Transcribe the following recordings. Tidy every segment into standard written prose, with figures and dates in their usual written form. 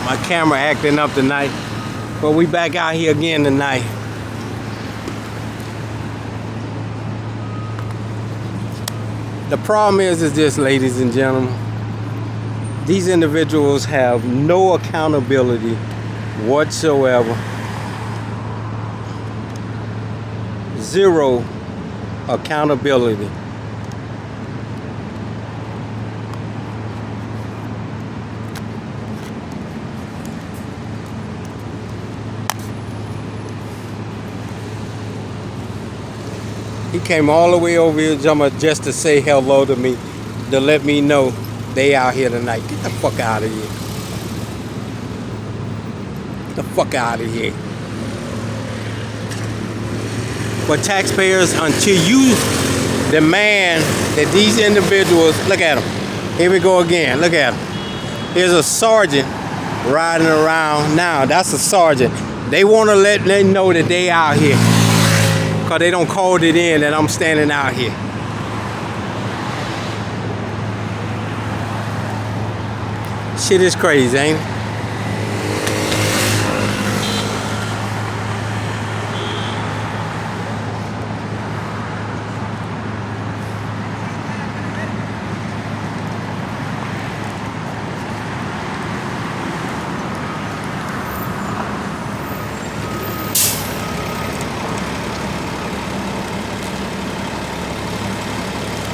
My camera acting up tonight. But we back out here again tonight. The problem is this, ladies and gentlemen. These individuals have no accountability whatsoever. Zero accountability. He came all the way over here just to say hello to me, to let me know they out here tonight. Get the fuck out of here. Get the fuck out of here. But taxpayers, until you demand that these individuals, look at them. Here we go again. Look at them. Here's a sergeant riding around now. That's a sergeant. They want to let them know that they out here. Because they don't call it in that I'm standing out here. Shit is crazy, ain't it?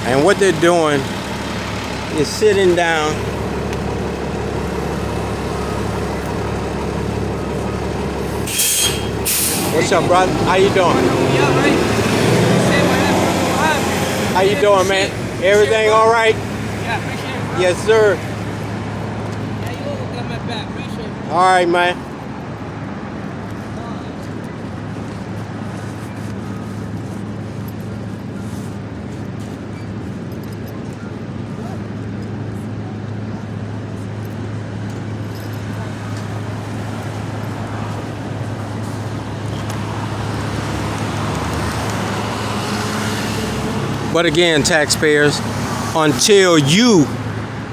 And what they're doing is sitting down What's up, brother? How you doing? How you doing, man? Everything all right? Yes, sir. All right, man. But again, taxpayers, until you,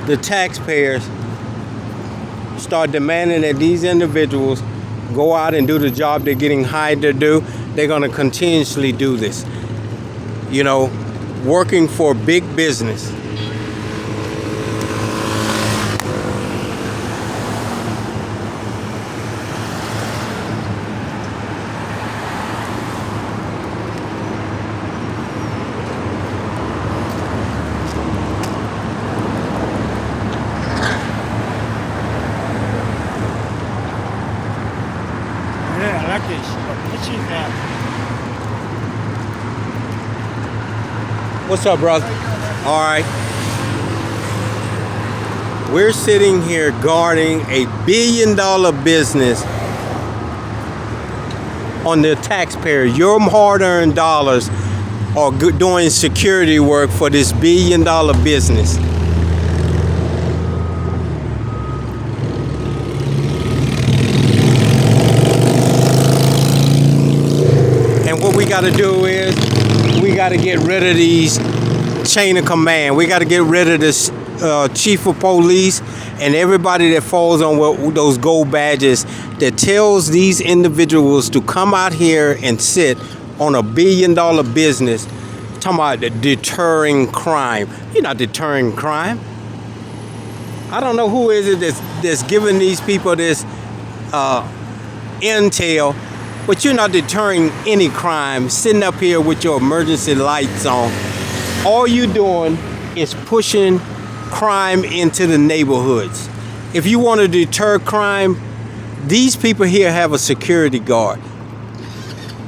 the taxpayers, start demanding that these individuals go out and do the job they're getting hired to do, they're going to continuously do this. You know, working for big business. What's up, brother? All right. We're sitting here guarding a billion-dollar business on the taxpayer. Your hard-earned dollars are doing security work for this billion-dollar business. And what we got to do is we got to get rid of these chain of command. We got to get rid of this chief of police and everybody that falls on those gold badges that tells these individuals to come out here and sit on a billion-dollar business talking about deterring crime. You're not deterring crime. I don't know who is it that's giving these people this intel, but you're not deterring any crime sitting up here with your emergency lights on. All you're doing is pushing crime into the neighborhoods. If you want to deter crime, these people here have a security guard.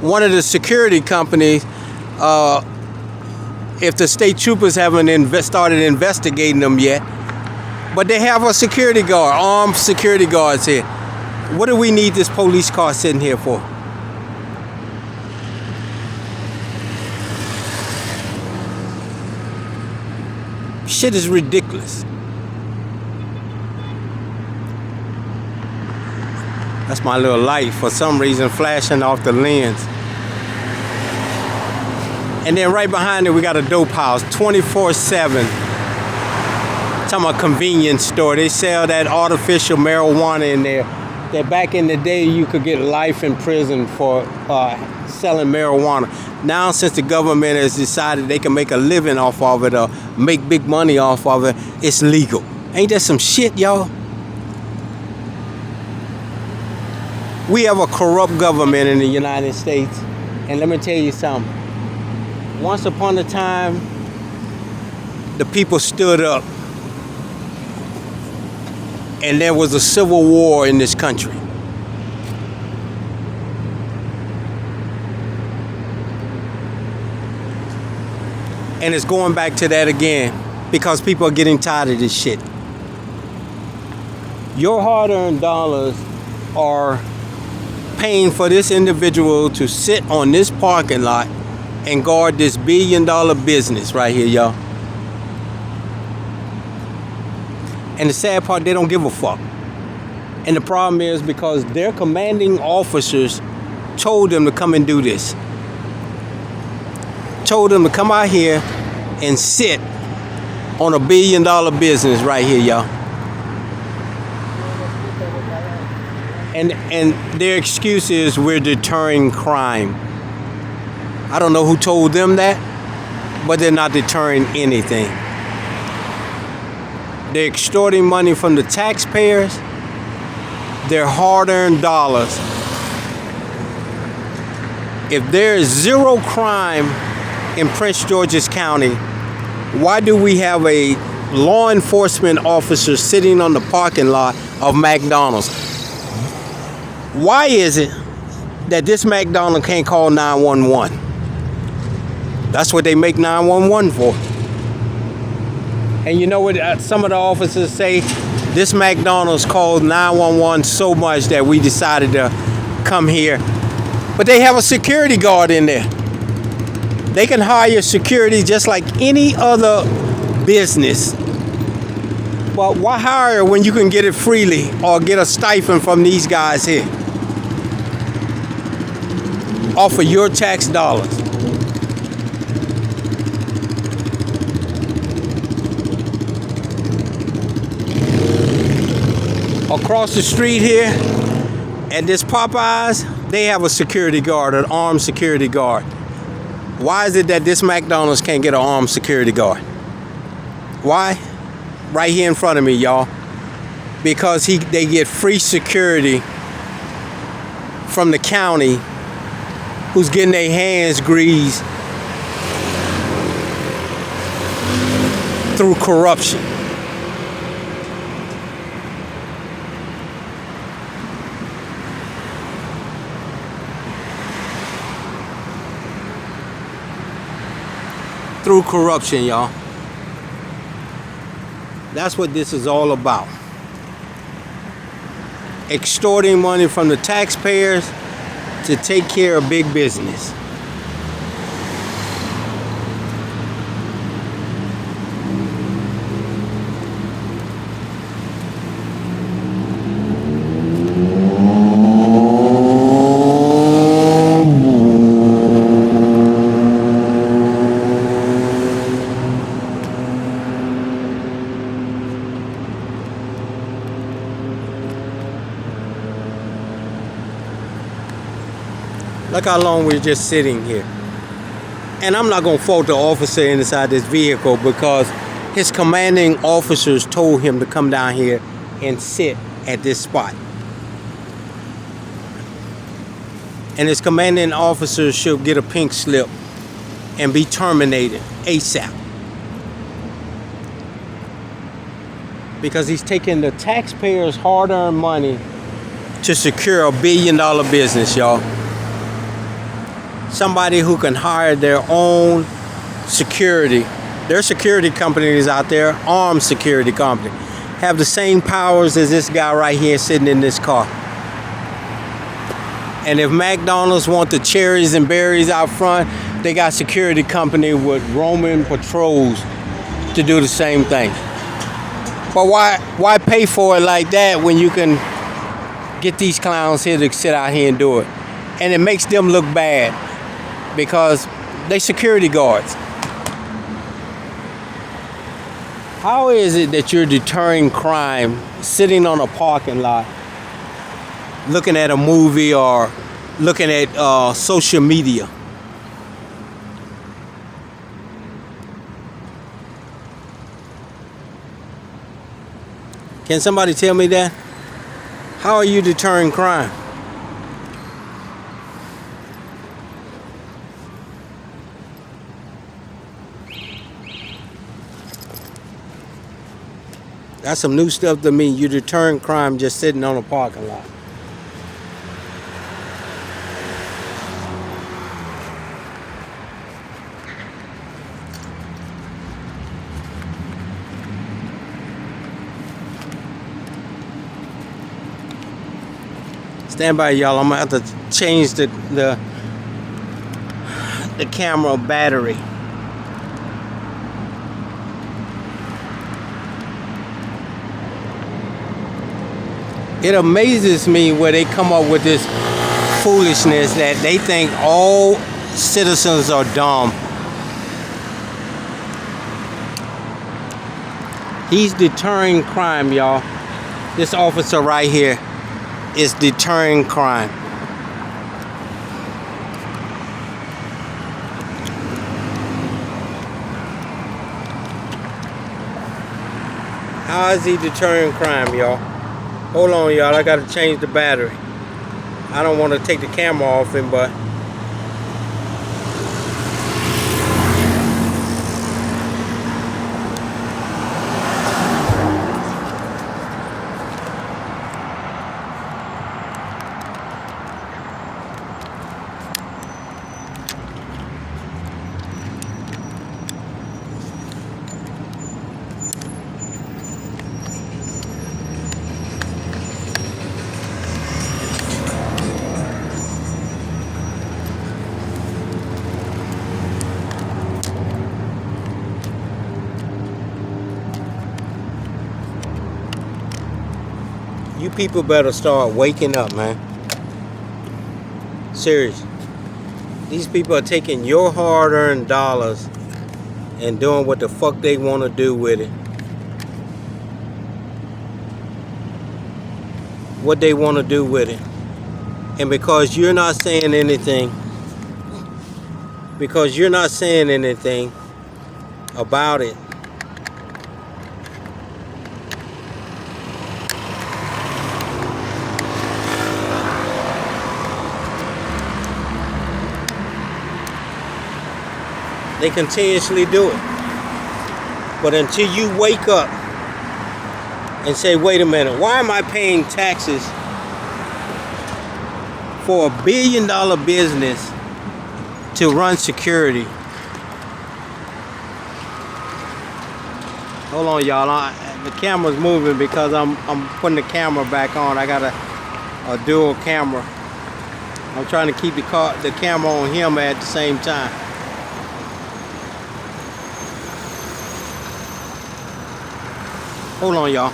One of the security companies, if the state troopers haven't started investigating them yet, but they have a security guard, armed security guards here. What do we need this police car sitting here for? Shit is ridiculous. That's my little light for some reason flashing off the lens. And then right behind it we got a dope house 24/7. talking about convenience store. They sell that artificial marijuana in there. That back in the day you could get life in prison for selling marijuana. Now since the government has decided they can make a living off of it or make big money off of it, it's legal. Ain't that some shit, y'all? We have a corrupt government in the United States. And let me tell you something. Once upon a time, the people stood up and there was a civil war in this country. And it's going back to that again because people are getting tired of this shit. Your hard-earned dollars are paying for this individual to sit on this parking lot and guard this billion-dollar business right here, y'all. And the sad part, they don't give a fuck. And the problem is because their commanding officers told them to come and do this. Told them to come out here and sit on a billion-dollar business right here, y'all. And their excuse is we're deterring crime. I don't know who told them that, but they're not deterring anything. They're extorting money from the taxpayers, their hard-earned dollars. If there is zero crime in Prince George's County, why do we have a law enforcement officer sitting on the parking lot of McDonald's? Why is it that this McDonald's can't call 911? That's what they make 911 for. And you know what some of the officers say? This McDonald's called 911 so much that we decided to come here. But they have a security guard in there. They can hire security just like any other business. But why hire when you can get it freely or get a stipend from these guys here? Off of your tax dollars. Across the street here at this Popeyes, they have a security guard, an armed security guard. Why is it that this McDonald's can't get an armed security guard? Why? Right here in front of me, y'all. Because they get free security from the county who's getting their hands greased through corruption. Through corruption, y'all. That's what this is all about. Extorting money from the taxpayers to take care of big business. Look how long we're just sitting here. And I'm not going to fault the officer inside this vehicle because his commanding officers told him to come down here and sit at this spot. And his commanding officers should get a pink slip and be terminated ASAP. Because he's taking the taxpayers' hard-earned money to secure a billion-dollar business, y'all. Somebody who can hire their own security. There are security companies out there, armed security company, have the same powers as this guy right here sitting in this car. And if McDonald's want the cherries and berries out front, they got security company with roaming patrols to do the same thing. But why pay for it like that when you can get these clowns here to sit out here and do it? And it makes them look bad because they security guards. How is it that you're deterring crime sitting on a parking lot, looking at a movie or looking at social media? Can somebody tell me that? How are you deterring crime? That's some new stuff to me. You're deterring crime just sitting on a parking lot. Stand by, y'all. I'm gonna have to change the camera battery. It amazes me where they come up with this foolishness that they think all citizens are dumb. He's deterring crime, y'all. This officer right here is deterring crime. How is he deterring crime, y'all? Hold on, y'all. I gotta change the battery. I don't want to take the camera off him, but you people better start waking up, man. Seriously. These people are taking your hard-earned dollars and doing what the fuck they want to do with it. What they want to do with it. And because you're not saying anything, about it, they continuously do it. But until you wake up and say, wait a minute, why am I paying taxes for $1 billion business to run security? Hold on, y'all. The camera's moving because I'm putting the camera back on. I got a dual camera. I'm trying to keep the camera on him at the same time. Hold on, y'all.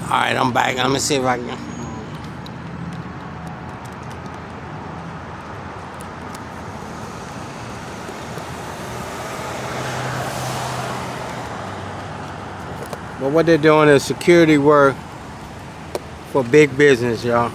All right, I'm back. Let me see if I can. But what they're doing is security work for big business, y'all.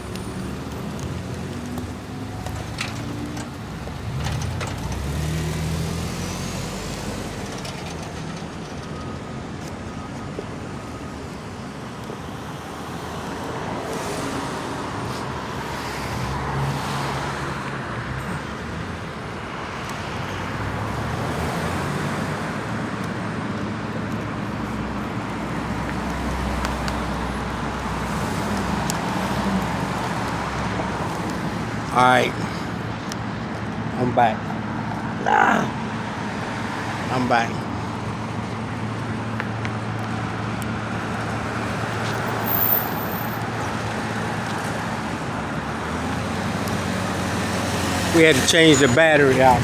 Alright, I'm back. I'm back. We had to change the battery out.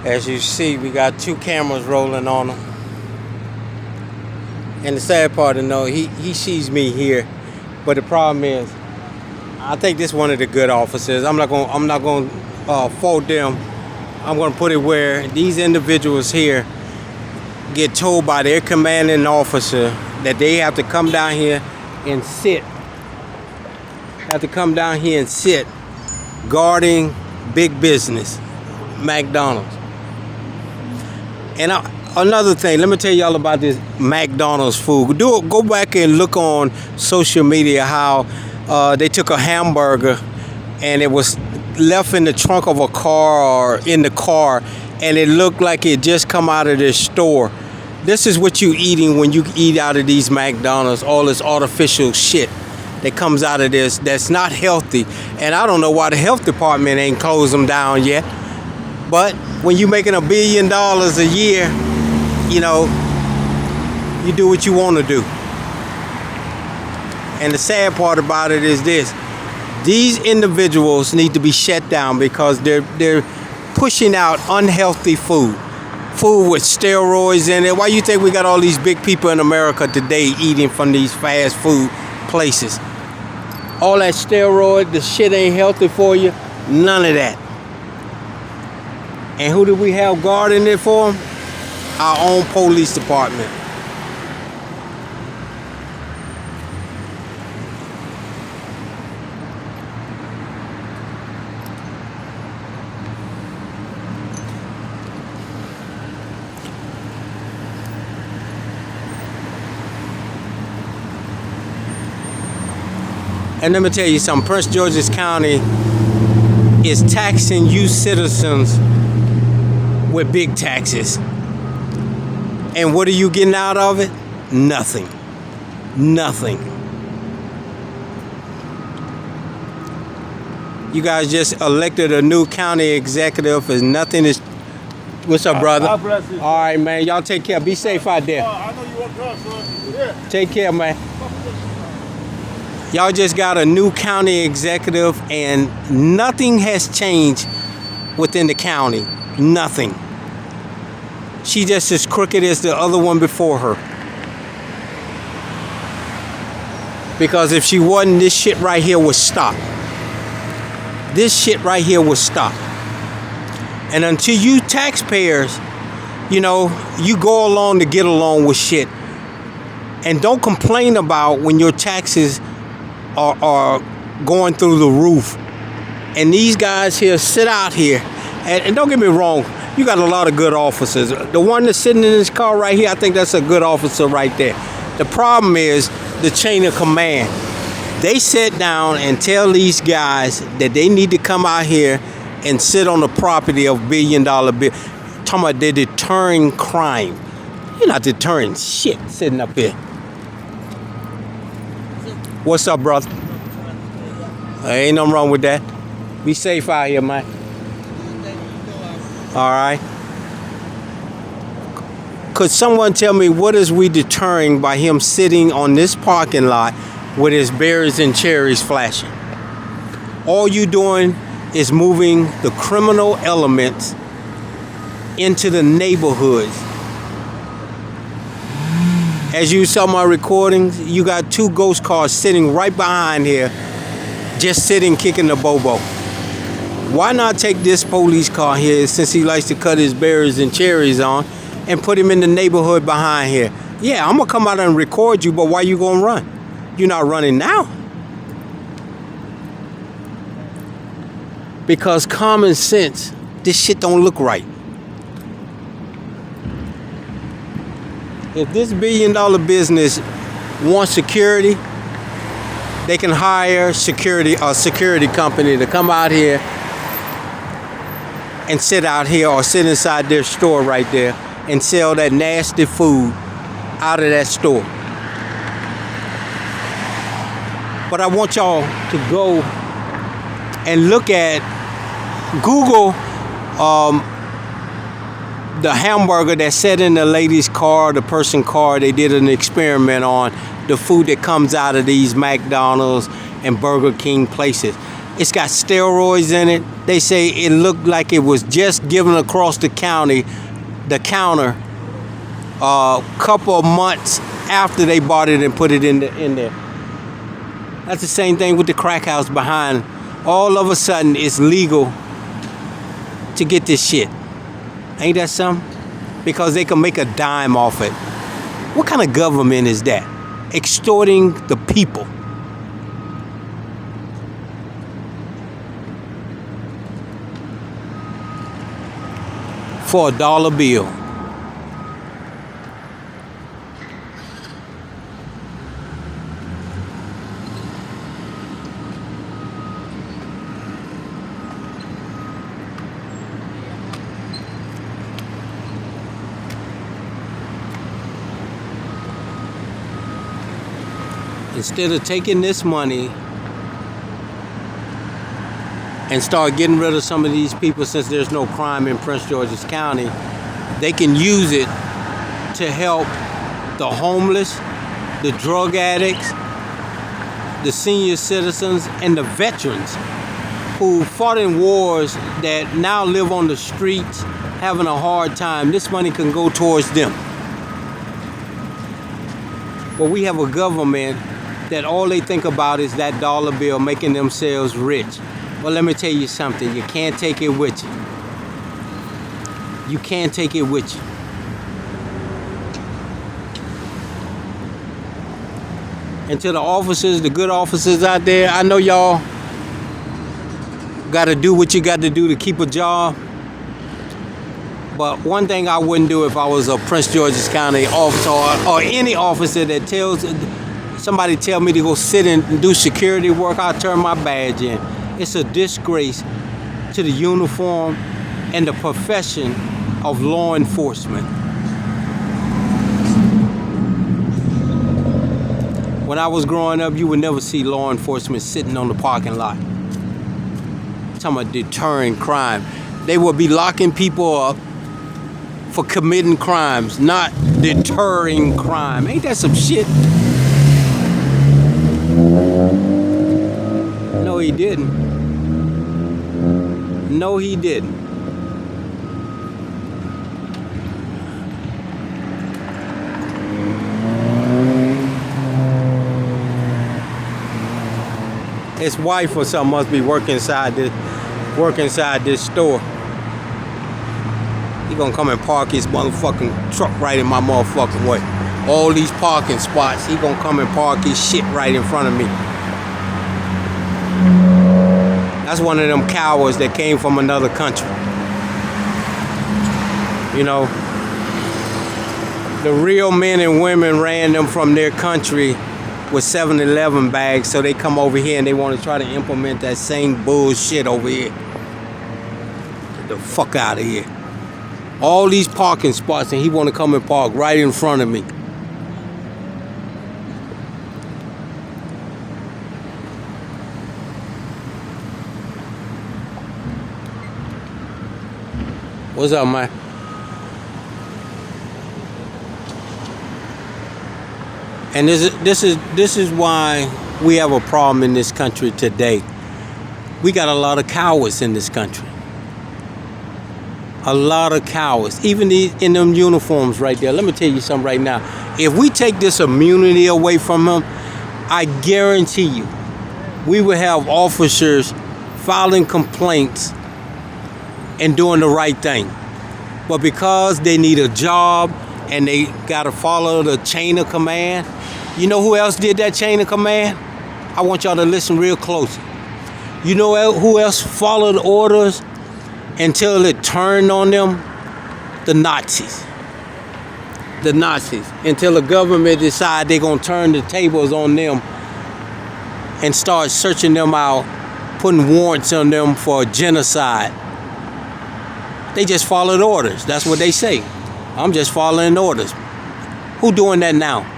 As you see, we got 2 cameras rolling on him. And the sad part, he sees me here, but the problem is, I think this is one of the good officers. I'm not going to fault them. I'm going to put it where these individuals here get told by their commanding officer that they have to come down here and sit. Guarding big business, McDonald's. And another thing, let me tell y'all about this McDonald's food. Go back and look on social media how they took a hamburger and it was left in the trunk of a car or in the car, and it looked like it just come out of this store. This is what you eating when you eat out of these McDonald's, all this artificial shit that comes out of this that's not healthy. And I don't know why the health department ain't closed them down yet. But when you're making $1 billion a year, you do what you want to do. And the sad part about it is this: these individuals need to be shut down because they're pushing out unhealthy food with steroids in it. Why you think we got all these big people in America today eating from these fast food places? All that steroid, the shit ain't healthy for you. None of that. And who do we have guarding it for them? Our own police department. And let me tell you something, Prince George's County is taxing you citizens with big taxes. And what are you getting out of it? Nothing. You guys just elected a new county executive and nothing is... What's up, brother? God bless you. All right, man. Y'all take care. Be safe out there. I know you work hard, son. Yeah. Take care, man. Y'all just got a new county executive and nothing has changed within the county. Nothing. She just as crooked as the other one before her. Because if she wasn't, this shit right here would stop. This shit right here would stop. And until you taxpayers, you go along to get along with shit. And don't complain about when your taxes are going through the roof. And these guys here sit out here. And don't get me wrong, you got a lot of good officers. The one that's sitting in this car right here, I think that's a good officer right there. The problem is the chain of command. They sit down and tell these guys that they need to come out here and sit on the property of $1 billion bill. Talking about they're deterring crime. You're not deterring shit sitting up here. What's up, brother? Ain't nothing wrong with that. Be safe out here, man. All right. Could someone tell me what is we deterring by him sitting on this parking lot with his berries and cherries flashing? All you doing is moving the criminal elements into the neighborhoods. As you saw my recordings, you got 2 ghost cars sitting right behind here, just sitting kicking the bobo. Why not take this police car here, since he likes to cut his berries and cherries on, and put him in the neighborhood behind here? Yeah, I'm gonna come out and record you, but why you gonna run? You're not running now. Because common sense, this shit don't look right. If this $1 billion business wants security, they can hire a security company to come out here and sit out here or sit inside their store right there and sell that nasty food out of that store. But I want y'all to go and look at Google the hamburger that sat in the lady's car, the person's car, they did an experiment on the food that comes out of these McDonald's and Burger King places. It's got steroids in it. They say it looked like it was just given across the counter a couple of months after they bought it and put it in there. That's the same thing with the crack house behind. All of a sudden, it's legal to get this shit. Ain't that something? Because they can make a dime off it. What kind of government is that? Extorting the people. For $1 bill. Instead of taking this money and start getting rid of some of these people, since there's no crime in Prince George's County, they can use it to help the homeless, the drug addicts, the senior citizens, and the veterans who fought in wars that now live on the streets having a hard time. This money can go towards them. But we have a government that all they think about is that dollar bill, making themselves rich. Well, let me tell you something. You can't take it with you. You can't take it with you. And to the officers, the good officers out there, I know y'all got to do what you got to do to keep a job. But one thing I wouldn't do if I was a Prince George's County officer or any officer that tells somebody tell me to go sit and do security work, I'll turn my badge in. It's a disgrace to the uniform and the profession of law enforcement. When I was growing up, you would never see law enforcement sitting on the parking lot. I'm talking about deterring crime. They would be locking people up for committing crimes, not deterring crime. Ain't that some shit? No, he didn't. No, he didn't. His wife or something must be working inside this store. He gonna come and park his motherfucking truck right in my motherfucking way. All these parking spots, he gonna come and park his shit right in front of me. That's one of them cowards that came from another country. You know, the real men and women ran them from their country with 7-Eleven bags, so they come over here and they want to try to implement that same bullshit over here. Get the fuck out of here. All these parking spots and he want to come and park right in front of me. What's up, man? And this is why we have a problem in this country today. We got a lot of cowards in this country. A lot of cowards, even in them uniforms right there. Let me tell you something right now. If we take this immunity away from them, I guarantee you, we will have officers filing complaints and doing the right thing. But because they need a job and they got to follow the chain of command, you know who else did that chain of command? I want y'all to listen real close. You know who else followed orders until it turned on them? The Nazis. The Nazis. Until the government decide they're going to turn the tables on them and start searching them out, putting warrants on them for genocide. They just followed orders. That's what they say. I'm just following orders. Who doing that now?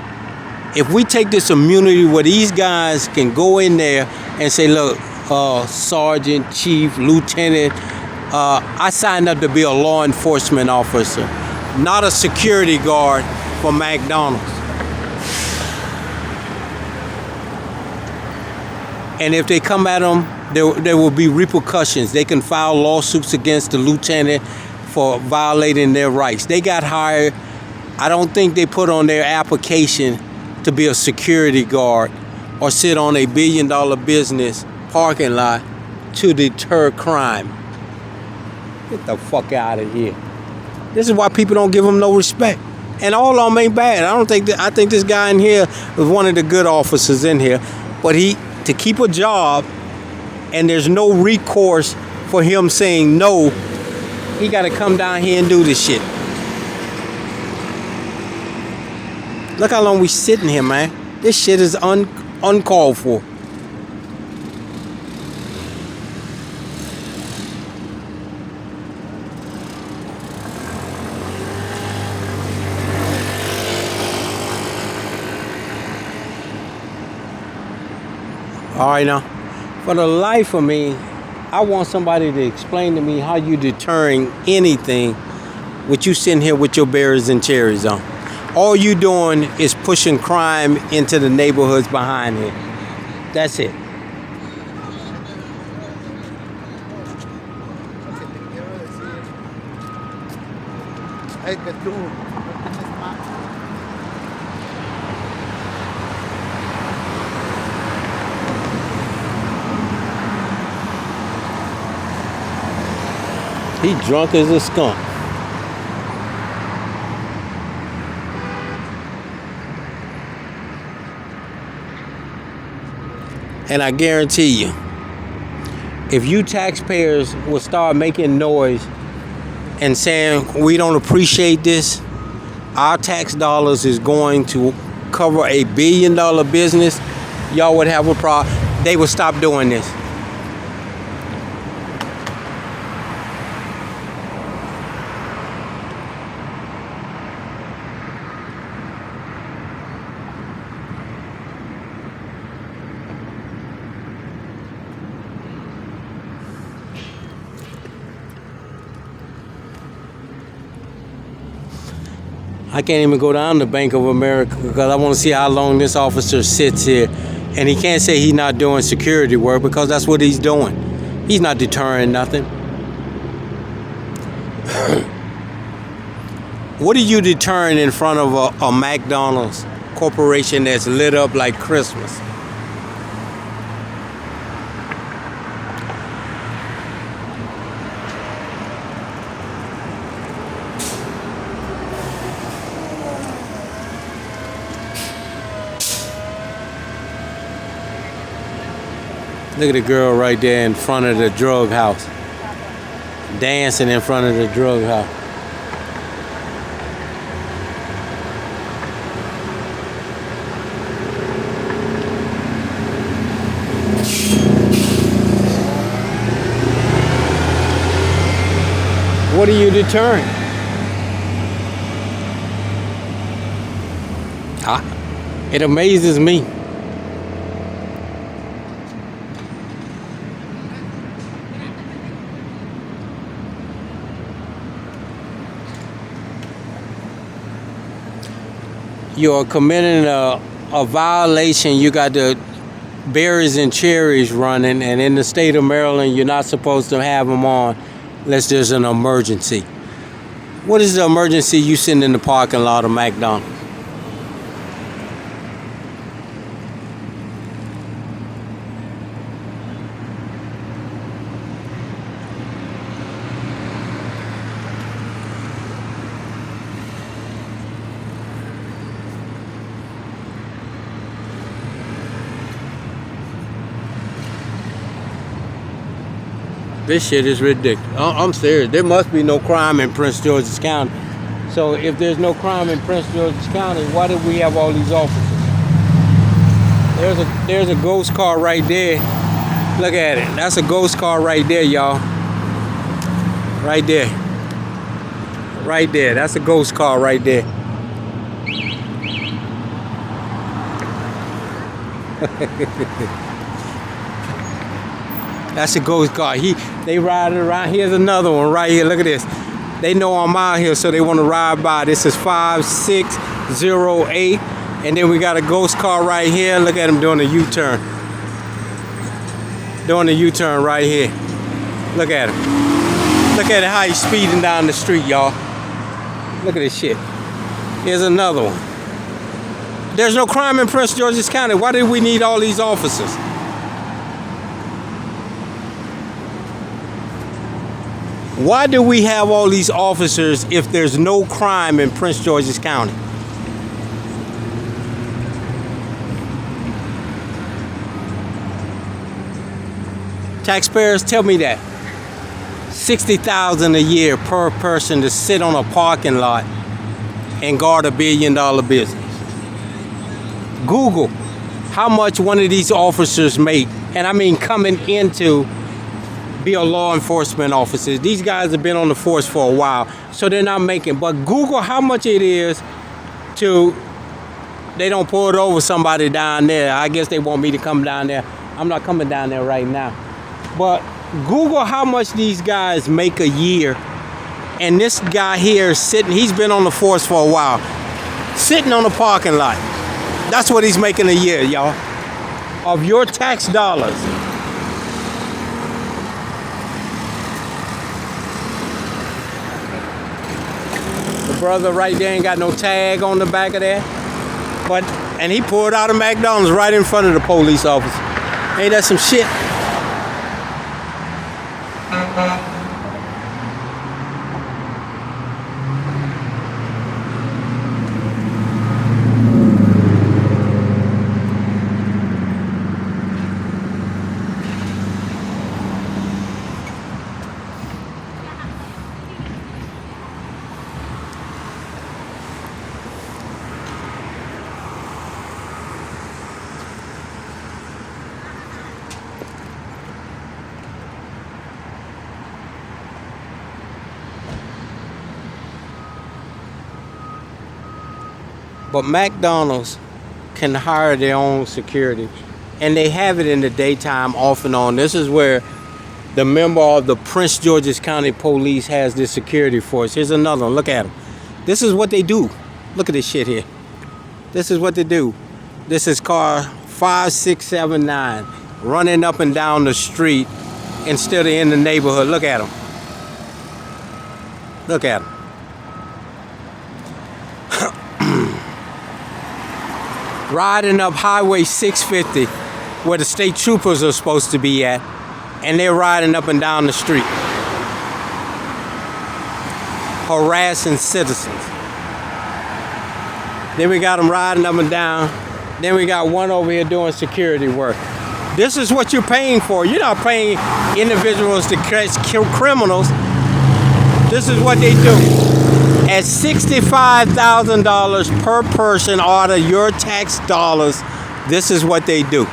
If we take this immunity where these guys can go in there and say, look, sergeant, chief, lieutenant, I signed up to be a law enforcement officer, not a security guard for McDonald's. And if they come at them, there will be repercussions. They can file lawsuits against the lieutenant for violating their rights. They got hired. I don't think they put on their application to be a security guard or sit on a $1 billion business parking lot to deter crime. Get the fuck out of here. This is why people don't give them no respect. And all of them ain't bad. I think this guy in here was one of the good officers in here. But to keep a job and there's no recourse for him saying no, he got to come down here and do this shit. Look how long we sitting here, man. This shit is uncalled for. All right, now, for the life of me, I want somebody to explain to me how you deterring anything with you sitting here with your berries and cherries on. All you doing is pushing crime into the neighborhoods behind here. That's it. He drunk as a skunk. And I guarantee you, if you taxpayers will start making noise and saying we don't appreciate this, our tax dollars is going to cover a $1 billion business, y'all would have a problem. They would stop doing this. I can't even go down to Bank of America because I want to see how long this officer sits here. And he can't say he's not doing security work because that's what he's doing. He's not deterring nothing. What are you deterring in front of a McDonald's corporation that's lit up like Christmas? Look at the girl right there in front of the drug house. Dancing in front of the drug house. What are you deterring? It amazes me. You're committing a violation. You got the berries and cherries running, and in the state of Maryland, you're not supposed to have them on unless there's an emergency. What is the emergency you sitting in the parking lot of McDonald's? This shit is ridiculous. I'm serious. There must be no crime in Prince George's County. So if there's no crime in Prince George's County, why do we have all these officers? There's a ghost car right there. Look at it. That's a ghost car right there, y'all. Right there. Right there. That's a ghost car right there. That's a ghost car. They riding around. Here's another one right here. Look at this. They know I'm out here, so they want to ride by. This is 5608. And then we got a ghost car right here. Look at him doing a U-turn. Doing a U-turn right here. Look at him. Look at how he's speeding down the street, y'all. Look at this shit. Here's another one. There's no crime in Prince George's County. Why did we need all these officers? Why do we have all these officers if there's no crime in Prince George's County? Taxpayers, tell me that. $60,000 a year per person to sit on a parking lot and guard $1 billion business. Google how much one of these officers make, and I mean coming into be a law enforcement officer. These guys have been on the force for a while, so they're not making. But Google how much it is to. They don't pull it over somebody down there. I guess they want me to come down there. I'm not coming down there right now. But Google how much these guys make a year. And this guy here is sitting, he's been on the force for a while, sitting on the parking lot. That's what he's making a year, y'all, of your tax dollars. The brother right there ain't got no tag on the back of there. And he pulled out of McDonald's right in front of the police officer. Ain't that some shit? But McDonald's can hire their own security, and they have it in the daytime off and on. This is where the member of the Prince George's County Police has this security force. Here's another one. Look at them. This is what they do. Look at this shit here. This is what they do. This is car 5679 running up and down the street instead of in the neighborhood. Look at them. Look at them. Riding up Highway 650 where the state troopers are supposed to be at, and they're riding up and down the street harassing citizens. Then we got them riding up and down. Then we got one over here doing security work. This is what you're paying for. You're not paying individuals to catch criminals. This is what they do. At $65,000 per person out of your tax dollars, this is what they do.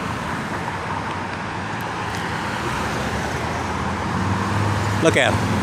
Look at them.